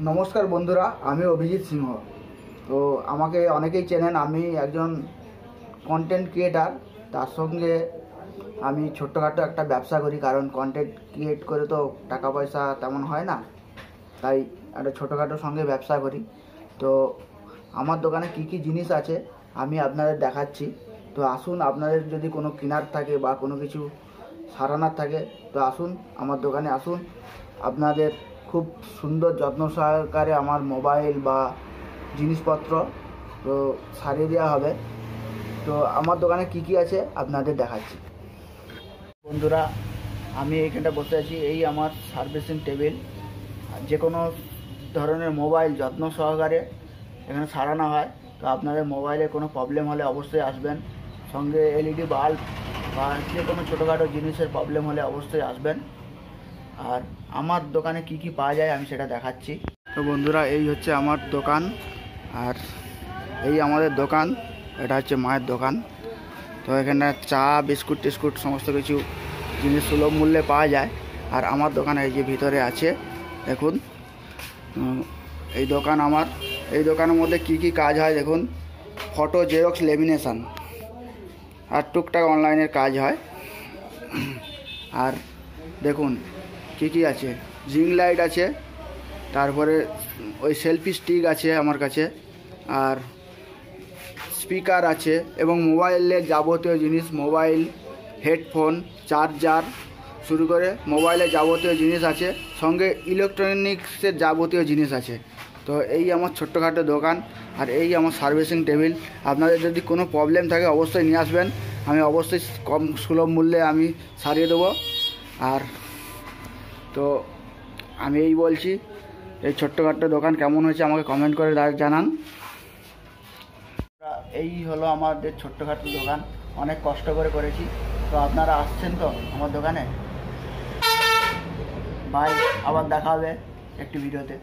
নমস্কার বন্ধুরা, আমি অভিজিৎ সিংহ। তো আমাকে অনেকেই চেনেন, আমি একজন কন্টেন্ট ক্রিয়েটার। তার সঙ্গে আমি ছোট্টখাটো একটা ব্যবসা করি, কারণ কন্টেন্ট ক্রিয়েট করে তো টাকা পয়সা তেমন হয় না, তাই একটা ছোটোখাটো সঙ্গে ব্যবসা করি। তো আমার দোকানে কি কি জিনিস আছে আমি আপনাদের দেখাচ্ছি। তো আসুন, আপনাদের যদি কোনো কেনার থাকে বা কোনো কিছু সারানোর থাকে তো আসুন, আমার দোকানে আসুন। আপনাদের খুব সুন্দর যত্ন সহকারে আমার মোবাইল বা জিনিসপত্র তো সারিয়ে দেওয়া হবে। তো আমার দোকানে কি কি আছে আপনাদের দেখাচ্ছি। বন্ধুরা, আমি এইখানটা বসে আছি, এই আমার সার্ভিসিং টেবিল। যে কোনো ধরনের মোবাইল যত্ন সহকারে এখানে সারানো হয়। তো আপনাদের মোবাইলে কোনো প্রবলেম হলে অবশ্যই আসবেন, সঙ্গে এলইডি বাল্ব বা যে কোনো ছোটোখাটো জিনিসের প্রবলেম হলে অবশ্যই আসবেন। আর আমার দোকানে কি কি পাওয়া যায় আমি সেটা দেখাচ্ছি। তো বন্ধুরা, এই হচ্ছে আমার দোকান, আর এই আমাদের দোকান, এটা হচ্ছে মায়ের দোকান। তো এখানে চা, বিস্কুট টিস্কুট সমস্ত কিছু জিনিস সুলভ মূল্যে পাওয়া যায়। আর আমার দোকানে এই যে ভিতরে আছে দেখুন, এই দোকান আমার। এই দোকানের মধ্যে কি কি কাজ হয় দেখুন, ফটো জেরক্স, লেমিনেশন আর টুকটাক অনলাইনের কাজ হয়। আর দেখুন কি কি আছে, জিং লাইট আছে, তারপরে ওই সেলফি স্টিক আছে আমার কাছে, আর স্পিকার আছে, এবং মোবাইলের যাবতীয় জিনিস, মোবাইল, হেডফোন, চার্জার শুরু করে মোবাইলের যাবতীয় জিনিস আছে, সঙ্গে ইলেকট্রনিক্সের যাবতীয় জিনিস আছে। তো এই আমার ছোট্টখাটো দোকান, আর এই আমার সার্ভিসিং টেবিল। আপনাদের যদি কোনো প্রবলেম থাকে অবশ্যই নিয়ে আসবেন, আমি অবশ্যই কম সুলভ মূল্যে আমি সারিয়ে দেবো। আর তো আমি এই বলছি, এই ছোট্টখাটো দোকান কেমন হয়েছে আমাকে কমেন্ট করে জানান। এই হলো আমাদের ছোট্টখাটো দোকান, অনেক কষ্ট করে করেছি। তো আপনারা আসছেন তো আমার দোকানে? বাই, আবার দেখা হবে একটি ভিডিওতে।